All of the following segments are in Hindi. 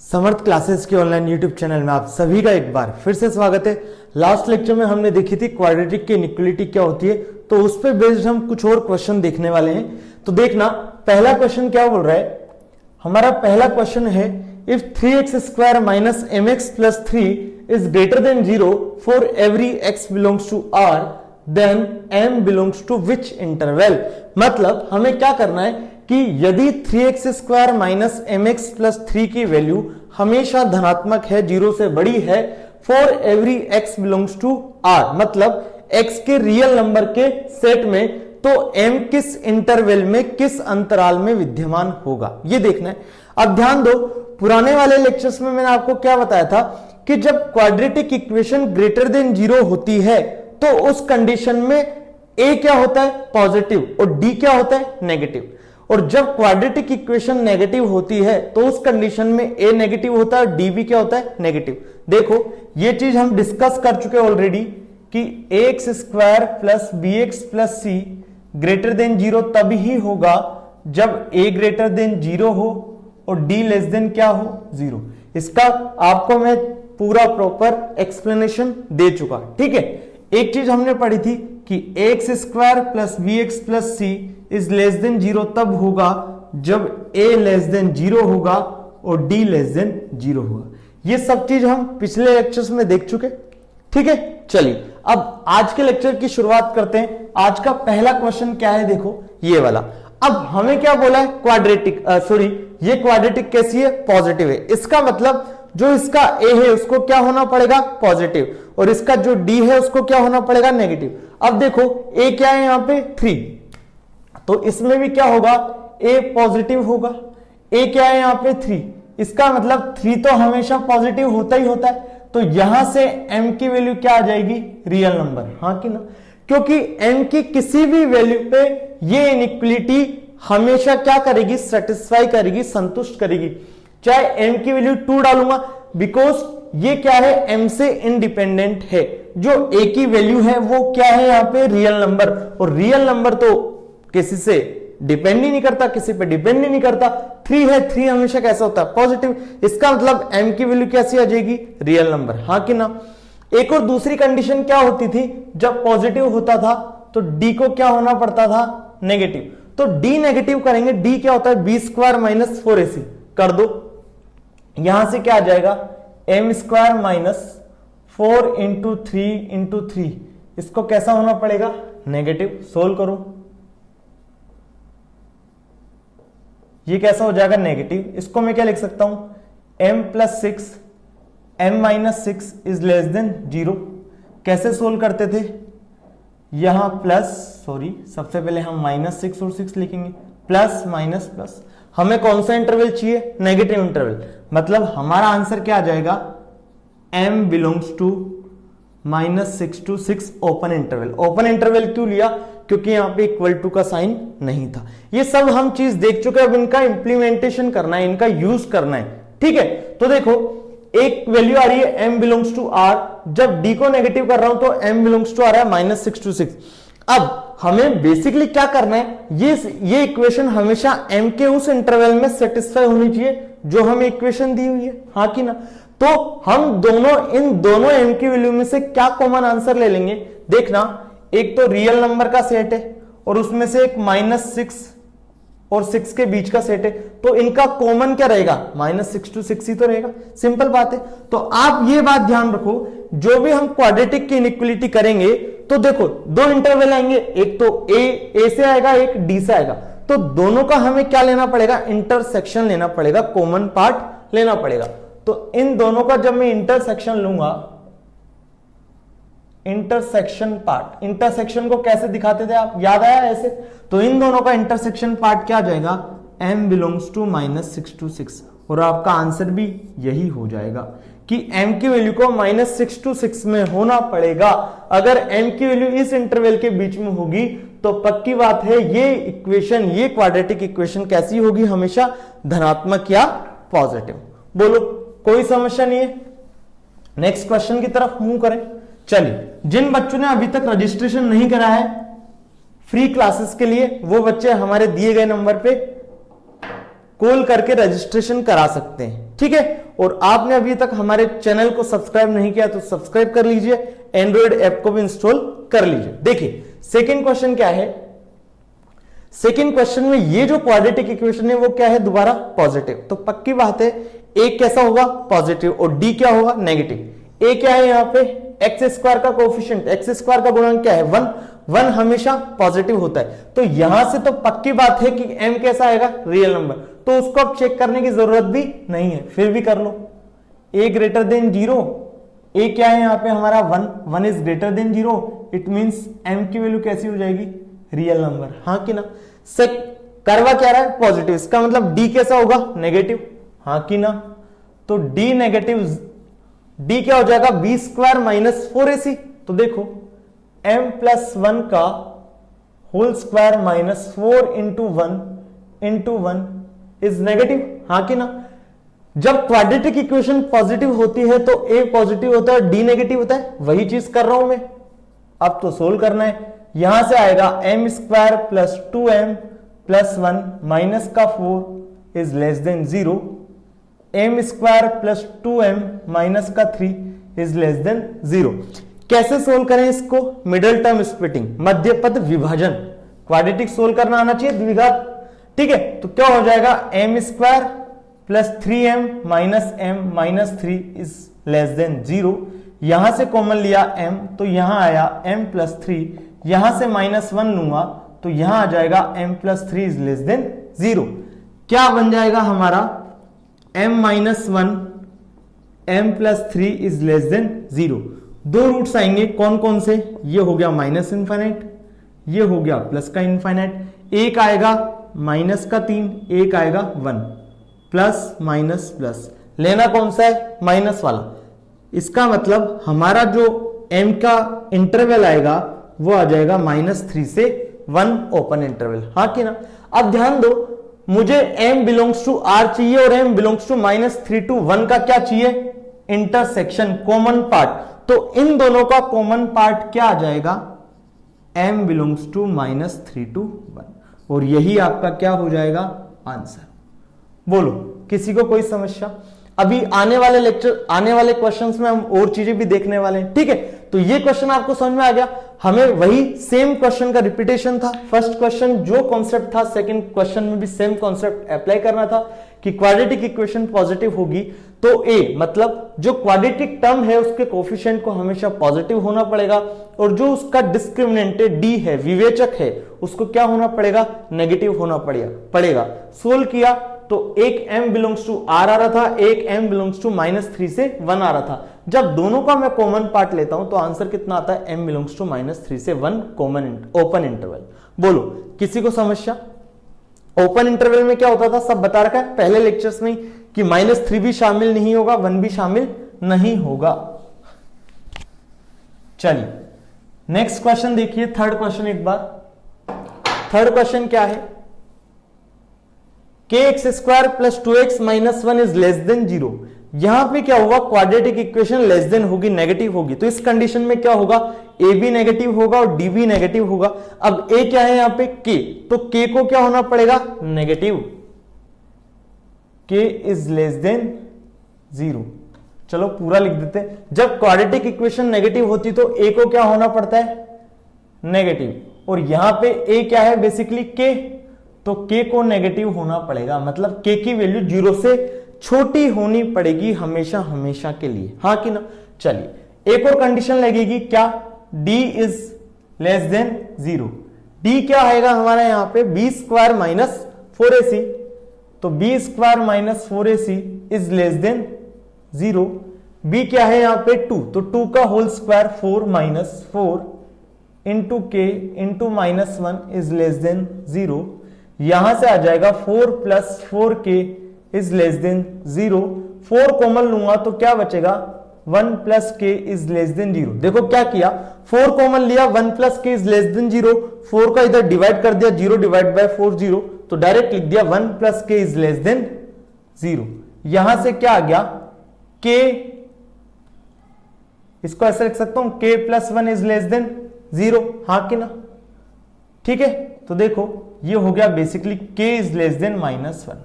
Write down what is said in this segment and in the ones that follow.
समर्थ क्लासेस के ऑनलाइन यूट्यूब चैनल में आप सभी का एक बार फिर से स्वागत है। लास्ट लेक्चर में हमने देखी थी क्वाड्रेटिक की इनइक्वालिटी क्या होती है, तो उस पर बेस्ड हम कुछ और क्वेश्चन देखने वाले हैं। तो देखना, पहला क्वेश्चन क्या बोल रहा है। हमारा पहला क्वेश्चन है if 3x square minus mx plus 3 is greater than 0 for every x belongs to r then m belongs to which interval. मतलब हमें क्या करना है कि यदि 3x square minus mx plus 3 की वैल्यू हमेशा धनात्मक है, 0 से बड़ी है, for every x belongs to r, मतलब x के रियल नंबर के सेट में, तो m किस इंटरवल में, किस अंतराल में विद्यमान होगा, ये देखना है। अब ध्यान दो, पुराने वाले लेक्चर्स में मैंने आपको क्या बताया था कि जब क्वाड्रेटिक इक्वेशन ग्रेटर देन 0 होती है तो उस कंडीशन में a क्या होता है, पॉजिटिव, और d क्या होता है, नेगेटिव। और जब क्वाड्रेटिक इक्वेशन नेगेटिव होती है तो उस कंडीशन में a नेगेटिव होता है और d भी क्या होता है, नेगेटिव। देखो ये चीज हम डिस्कस कर चुके ऑलरेडी कि ax square plus bx plus c greater than 0 तब ही होगा जब a ग्रेटर देन 0 हो और d लेस देन क्या हो, 0। इसका आपको मैं पूरा प्रॉपर एक्सप्लेनेशन दे चुका, ठीक है। एक चीज हमने पढ़ी थी कि ax square plus bx plus c is less than 0 तब होगा जब a लेस देन 0 होगा और d लेस देन 0 होगा। ये सब चीज हम पिछले लेक्चर्स में देख चुके, ठीक है। चलिए अब आज के लेक्चर की शुरुआत करते हैं। आज का पहला क्वेश्चन क्या है, देखो ये वाला। अब हमें क्या बोला है, क्वाड्रेटिक, ये क्वाड्रेटिक कैसी है, पॉजिटिव है। इसका मतलब जो इसका a है उसको क्या होना पड़ेगा, पॉजिटिव, और इसका जो d है उसको क्या होना पड़ेगा, नेगेटिव। अब देखो a क्या है यहाँ पे 3, तो इसमें भी क्या होगा, a पॉजिटिव होगा। a क्या है यहाँ पे 3, इसका मतलब 3 तो हमेशा पॉजिटिव होता ही होता है, तो यहां से m की वैल्यू क्या आ जाएगी, रियल नंबर, हाँ कि ना, क्योंकि m की किसी भी वैल्यू पे ये इनइक्वालिटी हमेशा क्या करेगी, सेटिस्फाई करेगी, संतुष्ट करेगी। चाहे m की वैल्यू 2 डालूंगा, बिकॉज ये क्या है, m से इंडिपेंडेंट है। जो a की वैल्यू है वो क्या है यहाँ पे, रियल नंबर, और रियल नंबर तो किसी से डिपेंड ही नहीं करता, किसी पे डिपेंड ही नहीं करता। 3 है, 3 हमेशा कैसा होता है, पॉजिटिव। इसका मतलब m की वैल्यू कैसी आ जाएगी, रियल नंबर, हाँ कि ना। एक और दूसरी कंडीशन क्या होती थी, जब पॉजिटिव होता था तो d को क्या होना पड़ता था, नेगेटिव। तो d नेगेटिव करेंगे, d क्या होता है, b स्क्वायर माइनस 4ac कर दो। यहां से क्या आ जाएगा, m square minus 4 into 3 into 3, इसको कैसा होना पड़ेगा, नेगेटिव। सोल्व करो, ये कैसा हो जाएगा, नेगेटिव। इसको मैं क्या लिख सकता हूं, m plus 6 m minus 6 is less than 0। कैसे सोल्व करते थे, यहां प्लस, सबसे पहले हम माइनस 6 और 6 लिखेंगे, प्लस माइनस प्लस। हमें कौन सा इंटरवल चाहिए, नेगेटिव इंटरवल, मतलब हमारा आंसर क्या आ जाएगा, m belongs to -6 to 6 open interval. Open interval क्यों लिया, क्योंकि यहां पे इक्वल टू का साइन नहीं था। ये सब हम चीज देख चुके हैं, अब इनका इंप्लीमेंटेशन करना है, इनका यूज करना है, ठीक है। तो देखो एक वैल्यू आ रही है m बिलोंग्स टू r, जब d को नेगेटिव कर रहा हूं तो m बिलोंग्स टू आ रहा है -6 to 6। अब हमें बेसिकली क्या करना है, ये इक्वेशन हमेशा m के उस इंटरवल में सेटिस्फाई होनी चाहिए जो हमें इक्वेशन दी हुई है, हाँ कि ना। तो हम इन दोनों m की वैल्यू में से क्या कॉमन आंसर ले लेंगे, देखना, एक तो रियल नंबर का सेट है और उसमें से एक -6 और 6 के बीच का सेट है, तो इनका कॉमन क्या रहेगा, -6 to 6 ही तो रहेगा, सिंपल बात है। तो आप ये बात ध्यान रखो, जो भी हम क्वाड्रेटिक की इनइक्वालिटी करेंगे तो देखो दो इंटरवल आएंगे, एक तो a से आएगा, एक d से आएगा, तो दोनों का हमें क्या लेना पड़ेगा, इंटरसेक्शन लेना पड़ेगा, कॉमन पार्ट लेना पड़ेगा। तो इन दोनों का जब मैं इंटरसेक्शन लूंगा, इंटरसेक्शन पार्ट, इंटरसेक्शन को कैसे दिखाते थे आप, याद आया ऐसे, तो इन दोनों का इंटरसेक्शन पार्ट क्या आ जाएगा, m बिलोंग्स टू -6 to 6, और आपका आंसर भी यही हो जाएगा कि m की वैल्यू को -6 to 6 में होना पड़ेगा। अगर m की वैल्यू इस इंटरवल के बीच में होगी तो पक्की बात है ये इक्वेशन, ये क्वाड्रेटिक इक्वेशन कैसी होगी, हमेशा धनात्मक या पॉजिटिव। बोलो कोई समस्या नहीं है। नेक्स्ट क्वेश्चन की तरफ मूव करें। चलिए, जिन बच्चों ने अभी तक रजिस्ट्रेशन नहीं करा है फ्री क्लासेस के लिए, वो बच्चे हमारे दिए गए नंबर पे कॉल करके रजिस्ट्रेशन करा सकते हैं, ठीक है। और आपने अभी तक हमारे चैनल को सब्सक्राइब नहीं किया तो सब्सक्राइब कर लीजिए, एंड्रॉइड ऐप को भी इंस्टॉल कर लीजिए। देखिए सेकंड क्वेश्चन क्या है, सेकंड क्वेश्चन में ये जो क्वाड्रेटिक इक्वेशन है वो क्या है, दोबारा पॉजिटिव। तो पक्की बात है ए कैसा होगा, पॉजिटिव, और डी क्या होगा, नेगेटिव। ए क्या है यहाँ पे, एक्स स्क्वायर का कोएफिशिएंट, एक्स स्क्वायर का गुणांक क्या है, 1, 1 हमेशा पॉजिटिव होता है। तो यहां से तो पक्की बात है कि m कैसा आएगा, रियल नंबर। तो उसको अब चेक करने की जरूरत भी नहीं है, फिर भी कर लो। a ग्रेटर देन 0, a क्या है यहाँ पे हमारा 1, 1 is greater than 0, it means m की वैल्यू कैसी हो जाएगी, रियल नंबर, हाँ कि ना। करवा क्या रहा है, पॉजिटिव, इसका मतलब d कैसा होगा, नेगेटिव, हाँ कि ना। तो d नेगेटिव, d क्या हो जाएगा, b स्क्वायर माइनस 4ac। तो देखो m प्लस 1 का whole square minus 4 into 1 is negative, हाँ कि ना। जब क्वाड्रेटिक इक्वेशन पॉजिटिव होती है तो a पॉजिटिव होता है और d नेगेटिव होता है, वही चीज कर रहा हूं मैं। अब तो सोल्व करना है, यहां से आएगा m square plus 2m plus 1 minus का 4 is less than 0, m square plus 2m minus का 3 इज लेस देन 0। कैसे सोल्व करें इसको, मिडिल टर्म स्प्लिटिंग, मध्य पद विभाजन। क्वाड्रेटिक सोल्व करना आना चाहिए, द्विघात, ठीक है। तो क्या हो जाएगा, m square plus 3m minus m minus 3 is less than 0। यहां से कॉमन लिया m, तो यहां आया m प्लस 3, यहां से माइनस 1 लूंगा तो यहां आ जाएगा m plus 3 is less than 0। क्या बन जाएगा हमारा, m minus 1 m plus 3 is less than 0। दो रूट्स आएंगे, कौन कौन से, ये हो गया माइनस इनफाइनाइट, ये हो गया प्लस का इनफाइनाइट। एक आएगा माइनस का 3, एक आएगा 1, प्लस माइनस प्लस, लेना कौन सा है, माइनस वाला। इसका मतलब हमारा जो m का इंटरवल आएगा वो आ जाएगा -3 से 1 ओपन इंटरवल, हाँ कि ना। अब ध्यान दो, मुझे m बिलोंग्स टू r चाहिए और m बिलोंग्स टू -3 to 1 का क्या चाहिए, इंटरसेक्शन, कॉमन पार्ट। तो इन दोनों का कॉमन पार्ट क्या आ जाएगा, m बिलोंग्स टू -3 to 1, और यही आपका क्या हो जाएगा, आंसर। बोलो किसी को कोई समस्या। अभी आने वाले लेक्चर, आने वाले क्वेश्चंस में हम और चीजें भी देखने वाले हैं, ठीक है। तो ये क्वेश्चन आपको समझ में आ गया, हमें वही सेम क्वेश्चन का रिपीटेशन था। फर्स्ट क्वेश्चन जो कॉन्सेप्ट था, सेकंड क्वेश्चन में भी सेम कॉन्सेप्ट अप्लाई करना था कि क्वाड्रेटिक इक्वेशन पॉजिटिव होगी तो a मतलब जो क्वाड्रेटिक टर्म है उसके कोफिशिएंट को हमेशा पॉजिटिव होना पड़ेगा, और जो उसका डिस्क्रिमिनेंट d है, विवेचक है, उसको क्या होना पड़ेगा, नेगेटिव होना पड़ेगा। सोल्व किया तो एक m बिलोंग्स टू r आ रहा था, एक m बिलोंग्स टू -3 से 1 आ रहा था। जब दोनों का मैं कॉमन पार्ट लेता हूं तो आंसर कितना आता है, m बिलोंग्स टू -3 से 1 कॉमन ओपन इंटरवल। बोलो किसी को समस्या। ओपन इंटरवल में क्या होता था, सब बता रखा है पहले लेक्चर्स में कि -3 भी शामिल नहीं होगा, 1 भी शामिल नहीं होगा। चलिए नेक्स्ट क्वेश्चन देखिए, थर्ड क्वेश्चन एक बार। थर्ड क्वेश्चन क्या है, kx square plus 2x minus 1 is less than 0। यहां पे क्या होगा, क्वाड्रेटिक इक्वेशन लेस देन होगी, नेगेटिव होगी। तो इस कंडीशन में क्या होगा, a भी नेगेटिव होगा और d भी नेगेटिव होगा। अब a क्या है यहाँ पे, k, तो k को क्या होना पड़ेगा, negative, k is less than 0। चलो पूरा लिख देते हैं। जब क्वाड्रेटिक इक्वेशन नेगेटिव होती तो a को क्या होना पड़ता है, नेगेटिव, और यहां पे a क्या है, बेसिकली k, तो k को नेगेटिव होना पड़ेगा, मतलब k की वैल्यू 0 से छोटी होनी पड़ेगी हमेशा हमेशा के लिए, हाँ कि ना। चलिए एक और कंडीशन लगेगी, क्या, d is less than 0। d क्या आएगा हमारा यहाँ पे, b स्क्वायर माइनस 4ac, तो b square minus 4ac is less than 0। b क्या है यहाँ पे, 2, तो 2 का whole square 4 minus 4 into k into -1 is less than 0। यहां से आ जाएगा 4 plus 4k is less than 0। 4 common लूंगा तो क्या बचेगा, 1 प्लस k इज लेस देन 0। देखो क्या किया, 4 कॉमन लिया, 1 प्लस k इज लेस देन 0, 4 का इधर डिवाइड कर दिया, 0 डिवाइड बाय 4 0, तो डायरेक्ट लिख दिया 1 प्लस k इज लेस देन 0। यहां से क्या आ गया, k, इसको ऐसे लिख सकता हूं, k plus 1 is less than 0, हाँ कि ना, ठीक है। तो देखो ये हो गया basically k is less then -1।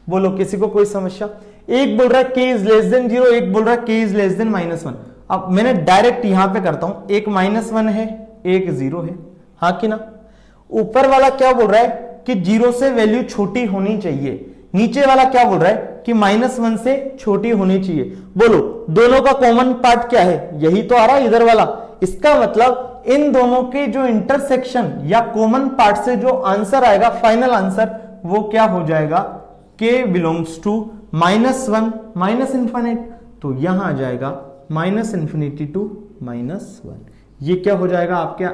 बोलो किसी को कोई समस्या। एक बोल रहा है k इज लेस देन 0, एक बोल रहा है k इज लेस देन -1। अब मैंने डायरेक्ट यहां पे करता हूं, एक -1 है एक 0 है, हाँ कि ना। ऊपर वाला क्या बोल रहा है कि 0 से वैल्यू छोटी होनी चाहिए, नीचे वाला क्या बोल रहा है कि -1 से छोटी होनी चाहिए। बोलो दोनों का कॉमन पार्ट क्या है, यही तो आ रहा है इधर वाला। इसका मतलब इन दोनों के जो इंटरसेक्शन या कॉमन पार्ट से जो आंसर आएगा, फाइनल आंसर, वो क्या हो जाएगा, k belongs to -1 minus infinite. तो यहां आ जाएगा -∞ टू -1। ये क्या हो जाएगा आपके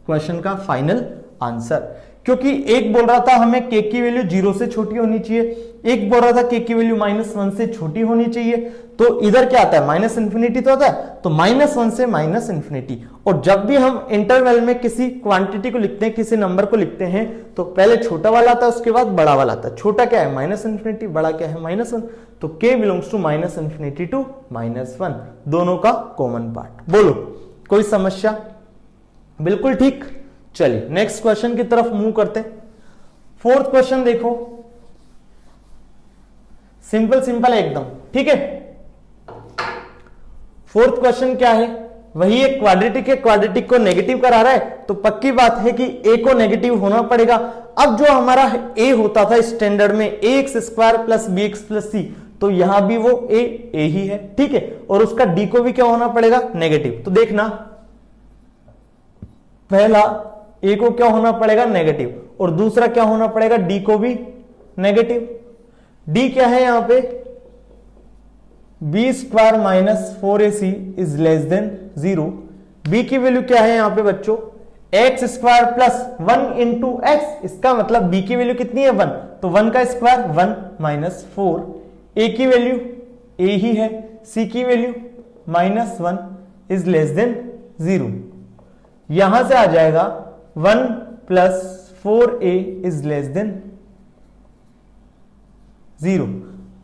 क्वेश्चन का फाइनल आंसर। क्योंकि एक बोल रहा था हमें k की वैल्यू 0 से छोटी होनी चाहिए, एक बोल रहा था k की वैल्यू -1 से छोटी होनी चाहिए। तो इधर क्या आता है, -∞ तो आता है, तो -1 से -∞। और जब भी हम इंटरवल में किसी क्वांटिटी को लिखते हैं, किसी नंबर को लिखते हैं, तो पहले छोटा वाला आता है, उसके बाद बड़ा वाला आता है। छोटा क्या है -∞, बड़ा क्या है -1। तो k बिलोंग्स टू -∞ टू -1, दोनों का कॉमन पार्ट। बोलो कोई समस्या? बिल्कुल ठीक। चलिए नेक्स्ट क्वेश्चन की तरफ मूव करते हैं। फोर्थ क्वेश्चन देखो, सिंपल सिंपल एकदम, ठीक है। फोर्थ क्वेश्चन क्या है, वही एक क्वाड्रेटिक है, क्वाड्रेटिक को नेगेटिव करा रहा है, तो पक्की बात है कि a को नेगेटिव होना पड़ेगा। अब जो हमारा a होता था स्टैंडर्ड में ax² plus bx plus c, तो यहां भी वो a ही है, ठीक है। और उसका d को भी क्या होना पड़ेगा, नेगेटिव। तो देखना पहला a को क्या होना पड़ेगा, नेगेटिव, और दूसरा क्या होना पड़ेगा, d को भी नेगेटिव। d क्या है यहां पे, b² minus 4ac is less than 0। b की वैल्यू क्या है यहां पे बच्चों, x² प्लस 1 इंटू एक्स, इसका मतलब b की वैल्यू कितनी है 1, तो 1 का स्क्वायर 1 माइनस 4। a की वैल्यू a ही है, c की वैल्यू -1 इज लेस देन 0। यहां से आ जाएगा 1 plus 4a is less than 0।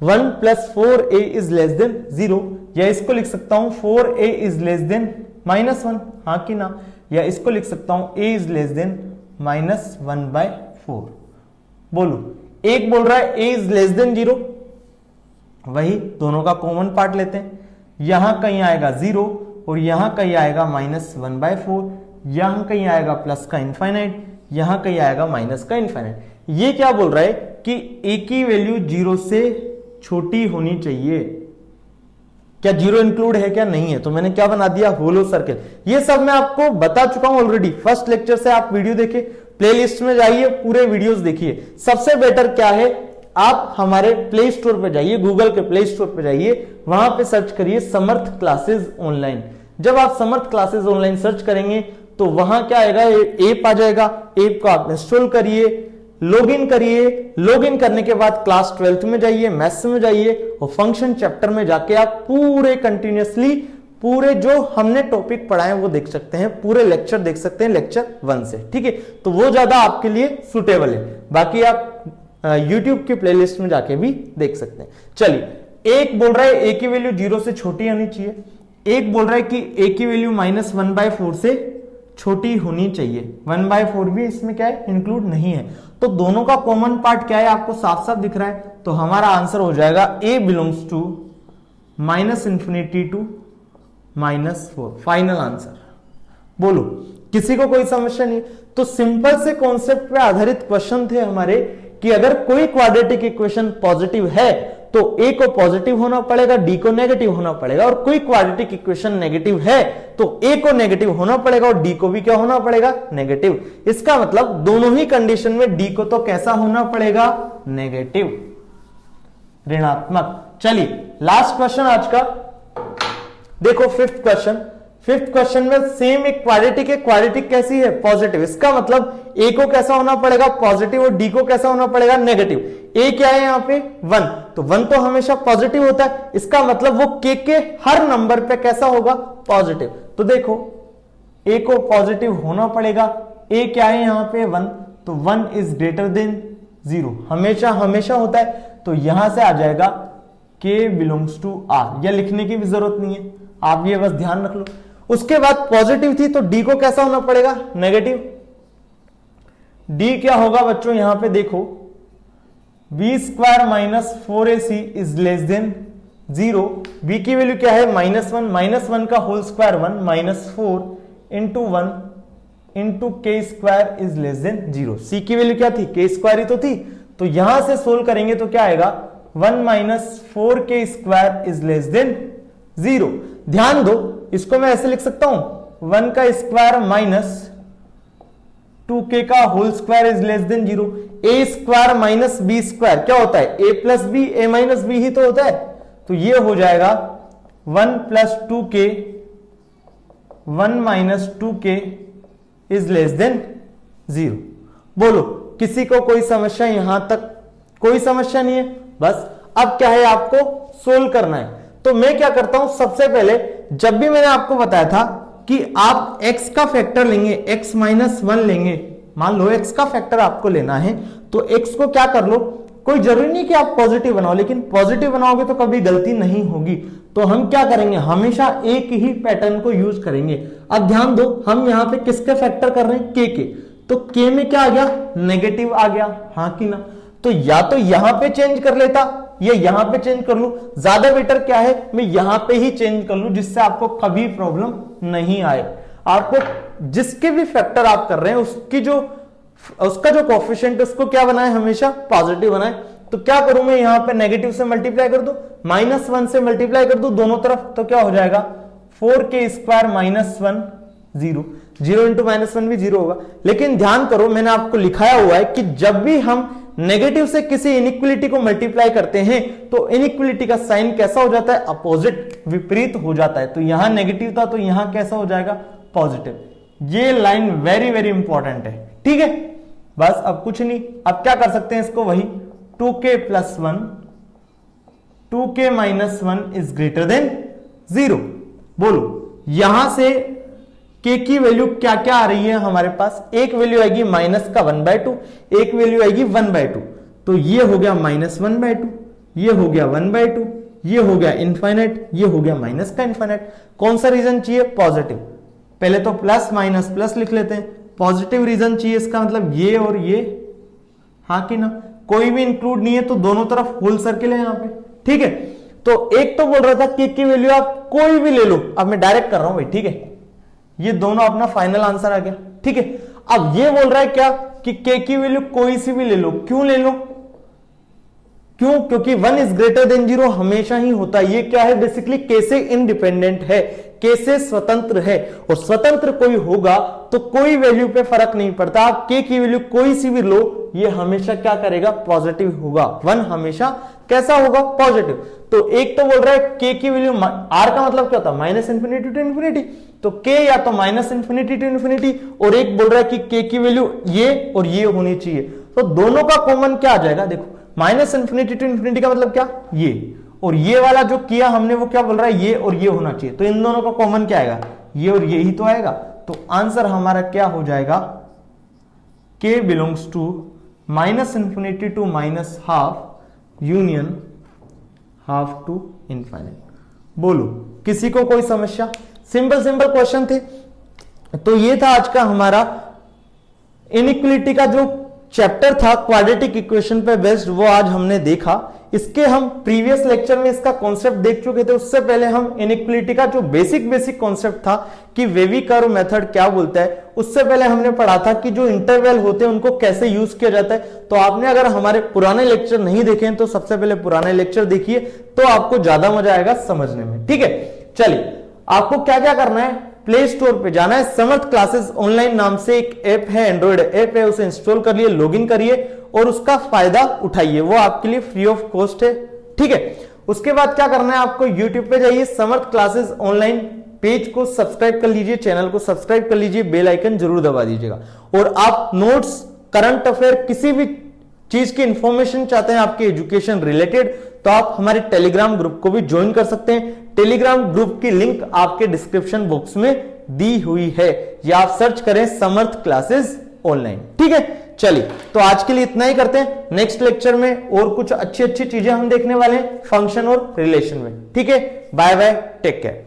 1 plus 4a is less than 0, या इसको लिख सकता हूं 4a इज लेस देन -1, हाँ कि ना। या इसको लिख सकता हूं a इज लेस देन -1/4। बोलो एक बोल रहा है a इज लेस देन 0, वही दोनों का कॉमन पार्ट लेते हैं। यहां कहीं आएगा 0 और यहां कहीं आएगा -1/4, यहां कहीं आएगा प्लस का इनफाइनाइट, यहां कहीं आएगा माइनस का इनफाइनाइट। ये क्या बोल रहा है कि a की वैल्यू 0 से छोटी होनी चाहिए। क्या 0 इंक्लूड है क्या, नहीं है, तो मैंने क्या बना दिया, होलो सर्कल। ये सब मैं आपको बता चुका हूं ऑलरेडी, फर्स्ट लेक्चर से आप वीडियो देखे, प्लेलिस्ट में जाइए, पूरे वीडियोस देखिए। सबसे बेटर क्या है, आप हमारे प्ले स्टोर पे जाइए, गूगल के प्ले स्टोर पे जाइए, वहां पे सर्च करिए समर्थ क्लासेस ऑनलाइन। जब आप समर्थ क्लासेस ऑनलाइन सर्च करेंगे तो वहां क्या आएगा, ऐप आ जाएगा, ऐप को आप इंस्टॉल करिए, लॉगिन करिए। लॉगिन करने के बाद क्लास 12th में जाइए, मैथ्स में जाइए, और फंक्शन चैप्टर में जाके आप पूरे कंटिन्यूअसली पूरे जो हमने टॉपिक पढ़ाए वो देख सकते हैं, पूरे लेक्चर देख सकते हैं लेक्चर 1 से, ठीक है। तो वो ज्यादा आपके लिए सुटेबल है। बाकी आप YouTube की प्लेलिस्ट में जाके भी देख सकते हैं। चलिए एक बोल रहा है a की वैल्यू 0 से छोटी होनी चाहिए, एक बोल रहा है कि a की वैल्यू -1/4 से छोटी होनी चाहिए। 1/4 भी इसमें क्या है, इंक्लूड नहीं है। तो दोनों का कॉमन पार्ट क्या है, आपको साफ साफ दिख रहा है। तो हमारा आंसर हो जाएगा a belongs to -∞ to -4, final answer. बोलो किसी को कोई समस्या नहीं। तो सिंपल से कॉन्सेप्ट पे आधारित क्वेश्चन थे हमारे कि अगर कोई क्वाड्रेटिक इक्वेशन पॉजिटिव है तो a को पॉजिटिव होना पड़ेगा, d को नेगेटिव होना पड़ेगा, और कोई क्वाड्रेटिक इक्वेशन नेगेटिव है तो a को नेगेटिव होना पड़ेगा और d को भी क्या होना पड़ेगा, नेगेटिव। इसका मतलब दोनों ही कंडीशन में d को तो कैसा होना पड़ेगा, नेगेटिव, ऋणात्मक। चलिए लास्ट क्वेश्चन आज का देखो, फिफ्थ क्वेश्चन। फिफ्थ क्वेश्चन में सेम एक क्वाड्रेटिक है, क्वाड्रेटिक कैसी है, पॉजिटिव। इसका मतलब a को कैसा होना पड़ेगा, पॉजिटिव, और d को कैसा होना पड़ेगा, नेगेटिव। a क्या है यहां पे 1, तो 1 तो हमेशा पॉजिटिव होता है। इसका मतलब वो k के हर नंबर पे कैसा होगा, पॉजिटिव। तो देखो a को पॉजिटिव होना पड़ेगा, a क्या है यहां पे 1, तो 1 इज ग्रेटर देन 0, हमेशा हमेशा होता है। तो यहां से आ जाएगा k बिलोंग्स टू r, या लिखने की भी जरूरत नहीं है, आप ये बस ध्यान रख लो। उसके बाद पॉजिटिव थी तो d को कैसा होना पड़ेगा, नेगेटिव। d क्या होगा बच्चों, यहां पे देखो B square minus 4ac is less than 0। B की वैल्यू क्या है -1 का whole square 1 -4 into 1 into K square is less than 0। C की वैल्यू क्या थी, के स्क्वायर ही तो थी, तो यहां से सोल्व करेंगे तो क्या आएगा 1 - 4k square is less than 0। ध्यान दो, इसको मैं ऐसे लिख सकता हूं 1 का स्क्वायर माइनस 2k का whole square is less than 0। A square minus b square क्या होता है, a plus b, a minus b ही तो होता है, तो ये हो जाएगा 1 + 2k 1 - 2k is less than 0। बोलो किसी को कोई समस्या, यहां तक कोई समस्या नहीं है। बस अब क्या है, आपको सोल्व करना है। तो मैं क्या करता हूं, सबसे पहले जब भी मैंने आपको बताया था कि आप x का फैक्टर लेंगे, x - 1 लेंगे, मान लो x का फैक्टर आपको लेना है, तो x को क्या कर लो, कोई जरूरी नहीं कि आप पॉजिटिव बनाओ, लेकिन पॉजिटिव बनाओगे तो कभी गलती नहीं होगी। तो हम क्या करेंगे, हमेशा एक ही पैटर्न को यूज करेंगे। अब ध्यान दो, हम यहां पे किसके फैक्टर कर रहे हैं, के। तो k में क्या आ गया, नेगेटिव आ गया, हाँ कि ना। तो या तो यहां पे चेंज कर लेता या यहां पे चेंज कर लूं, ज्यादा बेटर क्या है मैं यहां पे ही चेंज कर लूं, जिससे आपको कभी प्रॉब्लम नहीं आए। आपको जिसके भी फैक्टर आप कर रहे हैं उसका जो कोएफिशिएंट उसको क्या बनाए, हमेशा पॉजिटिव बनाए। तो क्या करूं मैं, यहां पे नेगेटिव से मल्टीप्लाई कर दूं, -1 से मल्टीप्लाई कर दूं दोनों तरफ, तो क्या हो जाएगा 4k स्क्वायर -1 0। 0 इंटू -1 भी 0 होगा। लेकिन ध्यान करो, मैंने आपको लिखाया हुआ है कि जब भी हम नेगेटिव से किसी इनइक्वलिटी को मल्टीप्लाई करते हैं तो इनइक्वलिटी का साइन कैसा हो जाता है, अपोजिट, विपरीत हो जाता है। तो यहां नेगेटिव था तो यहां कैसा हो जाएगा, पॉजिटिव। ये लाइन वेरी वेरी इंपॉर्टेंट है, ठीक है। बस अब कुछ नहीं, अब क्या कर सकते हैं इसको, वही 2k + 1 2k - 1 is greater than 0। बोलो यहां से k की वैल्यू क्या क्या आ रही है हमारे पास, एक वैल्यू आएगी माइनस का 1/2, एक वैल्यू आएगी 1/2। तो ये हो गया -1/2, ये हो गया 1/2, ये हो गया इनफाइनाइट, ये हो गया माइनस का इनफाइनाइट। कौन सा रीजन चाहिए, पॉजिटिव। पहले तो प्लस माइनस प्लस लिख लेते हैं, पॉजिटिव रीजन चाहिए, इसका मतलब ये और ये, हाँ कि ना। कोई भी इंक्लूड नहीं है तो दोनों तरफ होल सर्किल है यहां पे, ठीक है। तो एक तो बोल रहा था k की वैल्यू आप कोई भी ले लो, अब मैं डायरेक्ट कर रहा हूं भाई, ठीक है। ये दोनों अपना फाइनल आंसर आ गया, ठीक है। अब ये बोल रहा है क्या कि k की वैल्यू कोई सी भी ले लो। क्यों ले लो, क्यों, क्योंकि 1 इज ग्रेटर देन 0 हमेशा ही होता है। ये क्या है, बेसिकली k से इंडिपेंडेंट है, k से स्वतंत्र है, और स्वतंत्र कोई होगा तो कोई वैल्यू पे फर्क नहीं पड़ता। आप k की वैल्यू कोई सी भी लो, ये हमेशा क्या करेगा, पॉजिटिव होगा। 1 हमेशा कैसा होगा, पॉजिटिव। तो एक तो बोल रहा है k की वैल्यू, r का मतलब क्या होता है, -∞ to ∞, तो k या तो -∞ to ∞, और एक बोल रहा है कि k की वैल्यू ये और ये होनी चाहिए। तो दोनों का कॉमन क्या आ जाएगा, देखो -∞ to ∞ का मतलब क्या, ये, और ये वाला जो किया हमने वो क्या बोल रहा है, ये और ये होना चाहिए। तो इन दोनों का कॉमन क्या आएगा, ये और ये ही तो आएगा। तो आंसर हमारा क्या हो जाएगा, k belongs to -∞ to -½ union ½ to infinite. बोलो किसी को कोई समस्या, सिंपल सिंपल क्वेश्चन थे। तो ये था आज का हमारा इनइक्वलिटी का जो चैप्टर था क्वाड्रेटिक इक्वेशन पे बेस्ड, वो आज हमने देखा। इसके हम प्रीवियस लेक्चर में इसका कॉन्सेप्ट देख चुके थे। उससे पहले हम इनइक्वलिटी का जो बेसिक कॉन्सेप्ट था कि वेवी कर्व मेथड क्या बोलता है, उससे पहले हमने पढ़ा था कि जो इंटरवल होते हैं उनको कैसे यूज किया जाता है। तो आपने अगर हमारे पुराने लेक्चर नहीं देखे हैं तो सबसे पहले पुराने लेक्चर देखिए, तो आपको ज्यादा मजा आएगा समझने में, ठीक है। चलिए, आपको क्या क्या करना है, प्ले स्टोर पे जाना है, समर्थ क्लासेस ऑनलाइन नाम से एक ऐप है, एंड्रॉइड ऐप है, उसे इंस्टॉल कर लिए, लॉगिन करिए और उसका फायदा उठाइए। वो आपके लिए फ्री ऑफ कॉस्ट है, ठीक है। उसके बाद क्या करना है, आपको यूट्यूब पे जाइए, समर्थ क्लासेस ऑनलाइन पेज को सब्सक्राइब कर लीजिए, चैनल को सब्सक्राइब कर लीजिए, बेल आइकन जरूर दबा दीजिएगा। और आप नोट्स, करंट अफेयर, किसी भी चीज की इंफॉर्मेशन चाहते हैं आपके एजुकेशन रिलेटेड, तो आप हमारे टेलीग्राम ग्रुप को भी ज्वाइन कर सकते हैं। टेलीग्राम ग्रुप की लिंक आपके डिस्क्रिप्शन बॉक्स में दी हुई है, या आप सर्च करें समर्थ क्लासेस ऑनलाइन, ठीक है। चलिए, तो आज के लिए इतना ही करते हैं। नेक्स्ट लेक्चर में और कुछ अच्छी अच्छी चीजें हम देखने वाले हैं फंक्शन और रिलेशन में, ठीक है। Bye bye, take care.